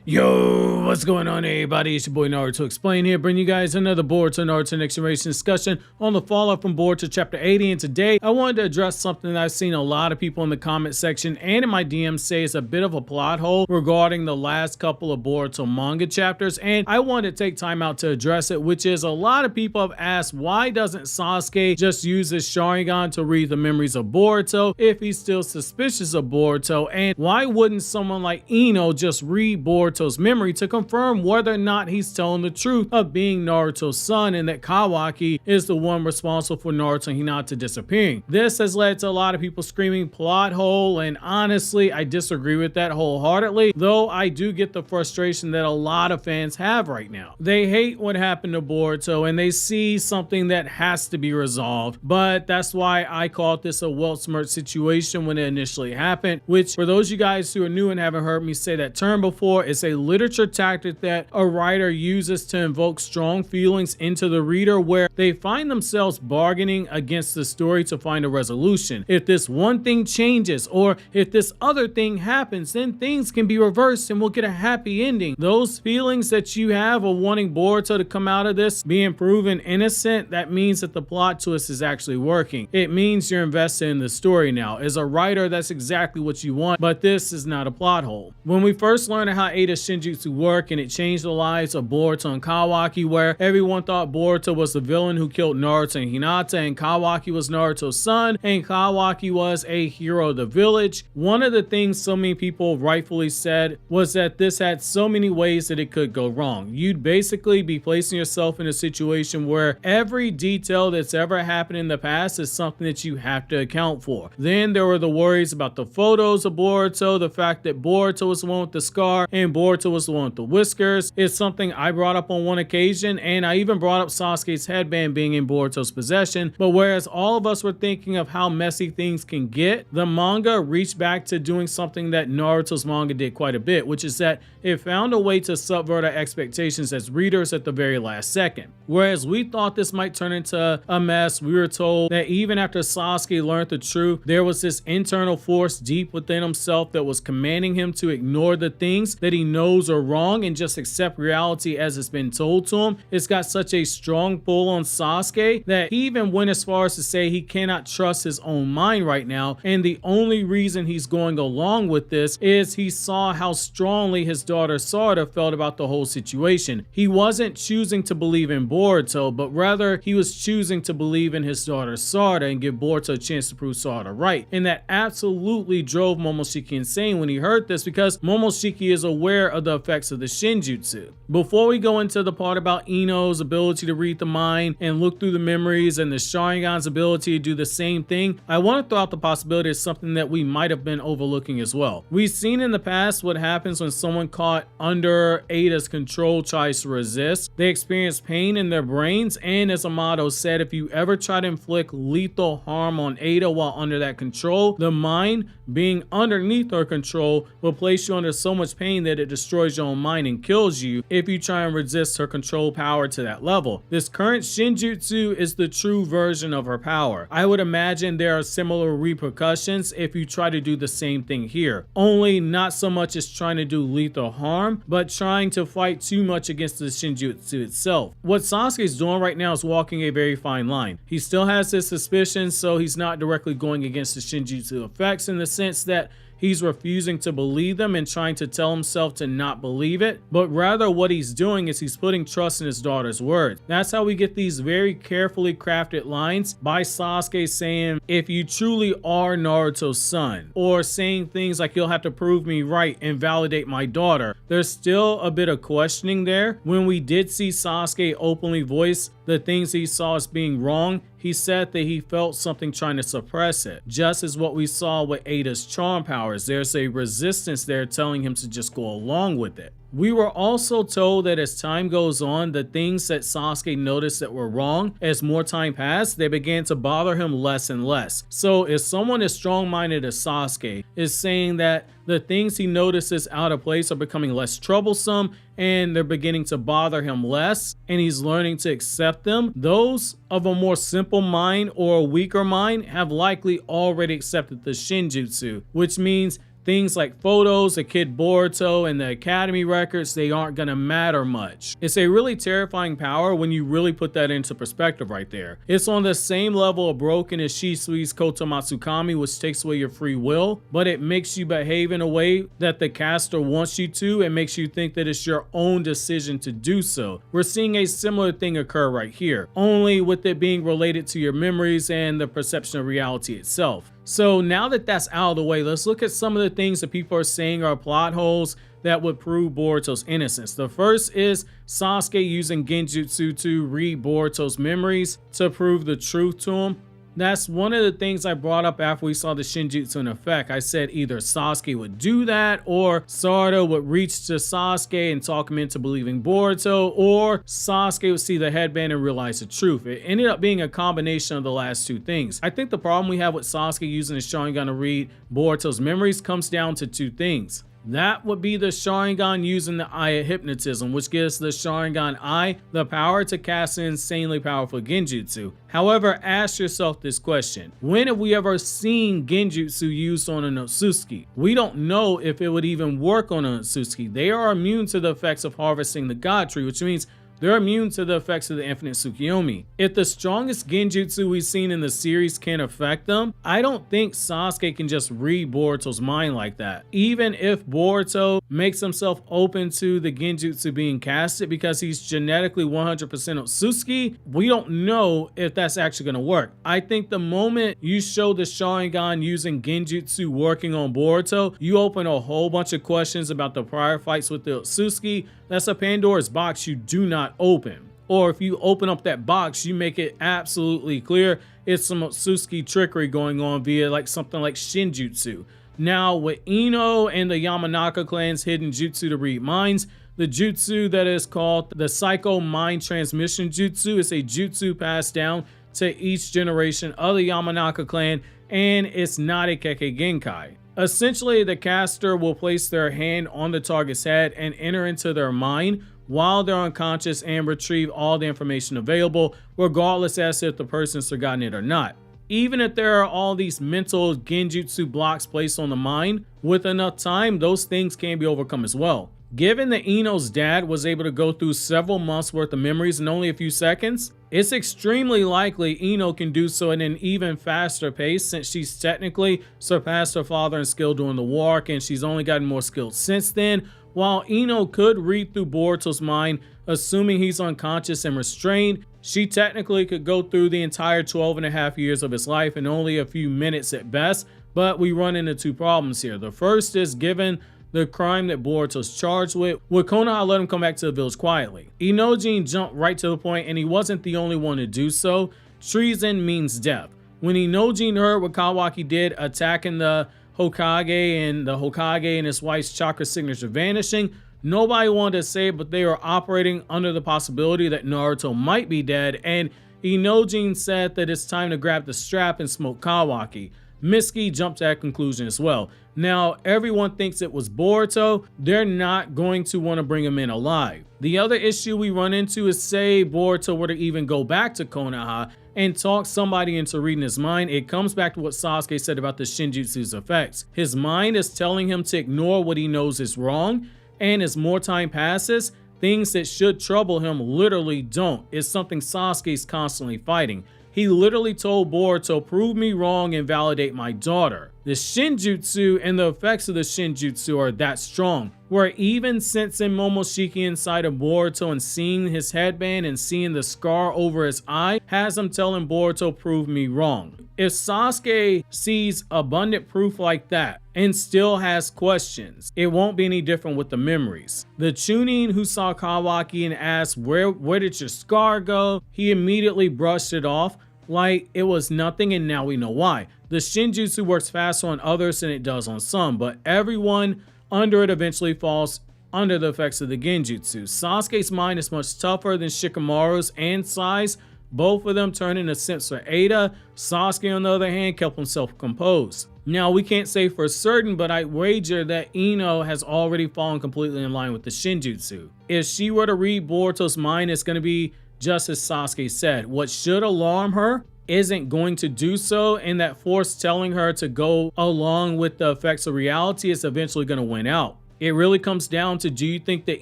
Yo, what's going on everybody? It's your boy Naruto Explain here, bringing you guys another Boruto Naruto Next Generation discussion on the fallout from Boruto chapter 80, and today I wanted to address something that I've seen a lot of people in the comment section and in my DMs say is a bit of a plot hole regarding the last couple of Boruto manga chapters, and I wanted to take time out to address it, which is a lot of people have asked, why doesn't Sasuke just use his sharingan to read the memories of Boruto if he's still suspicious of Boruto, and why wouldn't someone like Ino just read Boruto's memory to confirm whether or not he's telling the truth of being Naruto's son and that Kawaki is the one responsible for Naruto and Hinata disappearing. This has led to a lot of people screaming plot hole, and honestly I disagree with that wholeheartedly, though I do get the frustration that a lot of fans have right now. They hate what happened to Boruto and they see something that has to be resolved, but that's why I called this a well-smirched situation when it initially happened, which for those of you guys who are new and haven't heard me say that term before, it's a literature tactic that a writer uses to invoke strong feelings into the reader where they find themselves bargaining against the story to find a resolution. If this one thing changes or if this other thing happens, then things can be reversed and we'll get a happy ending. Those feelings that you have of wanting Boruto to come out of this being proven innocent, that means that the plot twist is actually working. It means you're invested in the story now. As a writer, that's exactly what you want, but this is not a plot hole. When we first learned how Ada's shinjutsu work and it changed the lives of Boruto and Kawaki, where everyone thought Boruto was the villain who killed Naruto and Hinata and Kawaki was Naruto's son and Kawaki was a hero of the village, one of the things so many people rightfully said was that this had so many ways that it could go wrong. You'd basically be placing yourself in a situation where every detail that's ever happened in the past is something that you have to account for. Then there were the worries about the photos of Boruto, the fact that Boruto was the one with the scar and Boruto was the one with the whiskers. It's something I brought up on one occasion, and I even brought up Sasuke's headband being in Boruto's possession. But whereas all of us were thinking of how messy things can get, the manga reached back to doing something that Naruto's manga did quite a bit, which is that it found a way to subvert our expectations as readers at the very last second. Whereas we thought this might turn into a mess, we were told that even after Sasuke learned the truth, there was this internal force deep within himself that was commanding him to ignore the things that he knows are wrong and just accept reality as it's been told to him. It's got such a strong pull on Sasuke that he even went as far as to say he cannot trust his own mind right now, and the only reason he's going along with this is he saw how strongly his daughter Sarada felt about the whole situation. He wasn't choosing to believe in Boruto, but rather he was choosing to believe in his daughter Sarada and give Boruto a chance to prove Sarada right, and that absolutely drove Momoshiki insane when he heard this, because Momoshiki is aware of the effects of the shinjutsu. Before we go into the part about Ino's ability to read the mind and look through the memories and the Sharingan's ability to do the same thing, I want to throw out the possibility of something that we might have been overlooking as well. We've seen in the past what happens when someone caught under Ada's control tries to resist. They experience pain in their brains, and as Amato said, if you ever try to inflict lethal harm on Ada while under that control, the mind being underneath her control will place you under so much pain that it destroys your own mind and kills you if you try and resist her control power to that level. This current shinjutsu is the true version of her power. I would imagine there are similar repercussions if you try to do the same thing here, only not so much as trying to do lethal harm, but trying to fight too much against the shinjutsu itself. What Sasuke is doing right now is walking a very fine line. He still has his suspicions, so he's not directly going against the shinjutsu effects in the sense that he's refusing to believe them and trying to tell himself to not believe it, but rather what he's doing is he's putting trust in his daughter's words. That's how we get these very carefully crafted lines by Sasuke saying, if you truly are Naruto's son, or saying things like, you'll have to prove me right and validate my daughter. There's still a bit of questioning there. When we did see Sasuke openly voice the things he saw as being wrong, he said that he felt something trying to suppress it, just as what we saw with Ada's charm powers. There's a resistance there telling him to just go along with it. We were also told that as time goes on, the things that Sasuke noticed that were wrong, as more time passed, they began to bother him less and less. So if someone as strong-minded as Sasuke is saying that the things he notices out of place are becoming less troublesome and they're beginning to bother him less, and he's learning to accept them, those of a more simple mind or a weaker mind have likely already accepted the shinjutsu, which means things like photos of Kid Boruto and the Academy records, they aren't gonna matter much. It's a really terrifying power when you really put that into perspective right there. It's on the same level of broken as Shisui's Kotomatsukami, which takes away your free will, but it makes you behave in a way that the caster wants you to and makes you think that it's your own decision to do so. We're seeing a similar thing occur right here, only with it being related to your memories and the perception of reality itself. So now that that's out of the way, let's look at some of the things that people are saying are plot holes that would prove Boruto's innocence. The first is Sasuke using Genjutsu to read Boruto's memories to prove the truth to him. That's one of the things I brought up after we saw the shinjutsu in effect. I said either Sasuke would do that, or Sarada would reach to Sasuke and talk him into believing Boruto, or Sasuke would see the headband and realize the truth. It ended up being a combination of the last two things. I think the problem we have with Sasuke using his sharingan to read Boruto's memories comes down to two things. That would be the Sharingan using the Eye of Hypnotism, which gives the Sharingan Eye the power to cast an insanely powerful Genjutsu. However, ask yourself this question. When have we ever seen Genjutsu used on an Otsutsuki? We don't know if it would even work on an Otsutsuki. They are immune to the effects of harvesting the God Tree, which means they're immune to the effects of the infinite Tsukiyomi. If the strongest Genjutsu we've seen in the series can affect them, I don't think Sasuke can just read Boruto's mind like that. Even if Boruto makes himself open to the Genjutsu being casted because he's genetically 100% Otsutsuki, we don't know if that's actually going to work. I think the moment you show the Sharingan using Genjutsu working on Boruto, you open a whole bunch of questions about the prior fights with the Otsutsuki. That's a Pandora's box you do not open. Or if you open up that box, you make it absolutely clear it's some Otsutsuki trickery going on via like something like shinjutsu. Now with Ino and the Yamanaka clan's hidden jutsu to read minds, the jutsu that is called the Psycho Mind Transmission Jutsu is a jutsu passed down to each generation of the Yamanaka clan, and it's not a Kekkei Genkai. Essentially, the caster will place their hand on the target's head and enter into their mind while they're unconscious and retrieve all the information available, regardless as if the person's forgotten it or not. Even if there are all these mental genjutsu blocks placed on the mind, with enough time, those things can be overcome as well. Given that Ino's dad was able to go through several months worth of memories in only a few seconds, it's extremely likely Ino can do so at an even faster pace, since she's technically surpassed her father in skill during the war arc and she's only gotten more skilled since then. While Ino could read through Boruto's mind, assuming he's unconscious and restrained, she technically could go through the entire 12.5 years of his life in only a few minutes at best. But we run into two problems here. The first is, given the crime that Boruto's charged with, would Konoha let him come back to the village quietly? Inojin jumped right to the point, and he wasn't the only one to do so. Treason means death. When Inojin heard what Kawaki did, attacking the Hokage and his wife's chakra signature vanishing, nobody wanted to say it, but they were operating under the possibility that Naruto might be dead, and Inojin said that it's time to grab the strap and smoke Kawaki. Mitsuki jumped to that conclusion as well. Now, everyone thinks it was Boruto. They're not going to want to bring him in alive. The other issue we run into is, say Boruto were to even go back to Konoha and talk somebody into reading his mind, it comes back to what Sasuke said about the shinjutsu's effects. His mind is telling him to ignore what he knows is wrong, and as more time passes, things that should trouble him literally don't. It's something Sasuke's constantly fighting. He literally told Boruto, prove me wrong and validate my daughter. The shinjutsu and the effects of the shinjutsu are that strong, where even sensing Momoshiki inside of Boruto and seeing his headband and seeing the scar over his eye has him telling Boruto, prove me wrong. If Sasuke sees abundant proof like that and still has questions, it won't be any different with the memories. The Chunin who saw Kawaki and asked, where did your scar go? He immediately brushed it off like it was nothing, and now we know why. The shinjutsu works faster on others than it does on some, but everyone under it eventually falls under the effects of the genjutsu. Sasuke's mind is much tougher than Shikamaru's and Sai's. Both of them turned into simps for Ada. Sasuke, on the other hand, kept himself composed. Now, we can't say for certain, but I wager that Ino has already fallen completely in line with the shinjutsu. If she were to read Boruto's mind, it's going to be just as Sasuke said. What should alarm her isn't going to do so, and that force telling her to go along with the effects of reality is eventually going to win out. It really comes down to, do you think that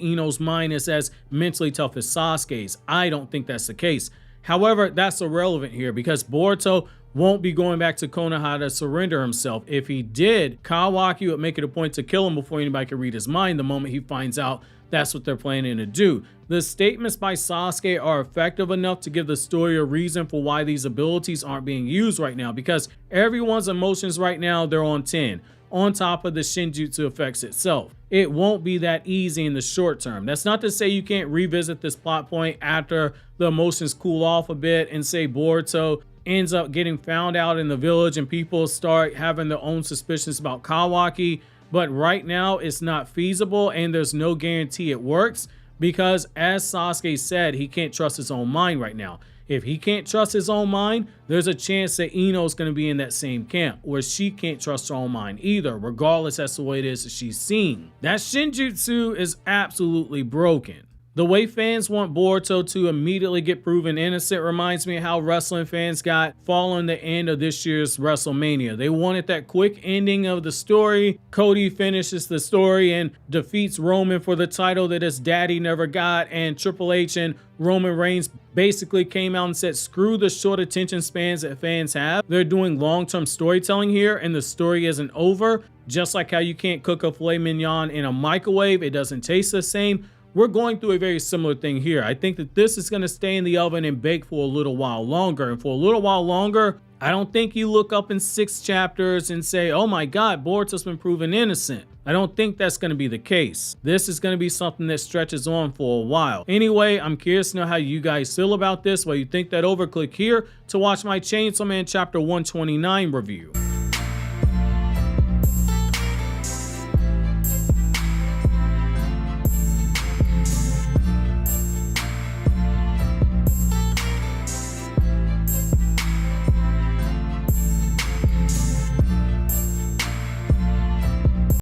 Ino's mind is as mentally tough as Sasuke's? I don't think that's the case. However, that's irrelevant here because Boruto won't be going back to Konoha to surrender himself. If he did, Kawaki would make it a point to kill him before anybody could read his mind the moment he finds out that's what they're planning to do. The statements by Sasuke are effective enough to give the story a reason for why these abilities aren't being used right now, because everyone's emotions right now, they're on 10, on top of the shinjutsu effects itself. It won't be that easy in the short term. That's not to say you can't revisit this plot point after the emotions cool off a bit and say Boruto ends up getting found out in the village and people start having their own suspicions about Kawaki. But right now it's not feasible, and there's no guarantee it works because, as Sasuke said, he can't trust his own mind right now. If he can't trust his own mind, there's a chance that Ino's going to be in that same camp where she can't trust her own mind either, regardless as to what it is that she's seeing. That shinjutsu is absolutely broken. The way fans want Boruto to immediately get proven innocent reminds me of how wrestling fans got following the end of this year's WrestleMania. They wanted that quick ending of the story. Cody finishes the story and defeats Roman for the title that his daddy never got, and Triple H and Roman Reigns basically came out and said, screw the short attention spans that fans have. They're doing long-term storytelling here, and the story isn't over. Just like how you can't cook a filet mignon in a microwave, it doesn't taste the same. We're going through a very similar thing here. I think that this is going to stay in the oven and bake for a little while longer. And for a little while longer, I don't think you look up in 6 chapters and say, oh my God, Boruto's been proven innocent. I don't think that's going to be the case. This is going to be something that stretches on for a while. Anyway, I'm curious to know how you guys feel about this. While you think that over, click here to watch my Chainsaw Man Chapter 129 review.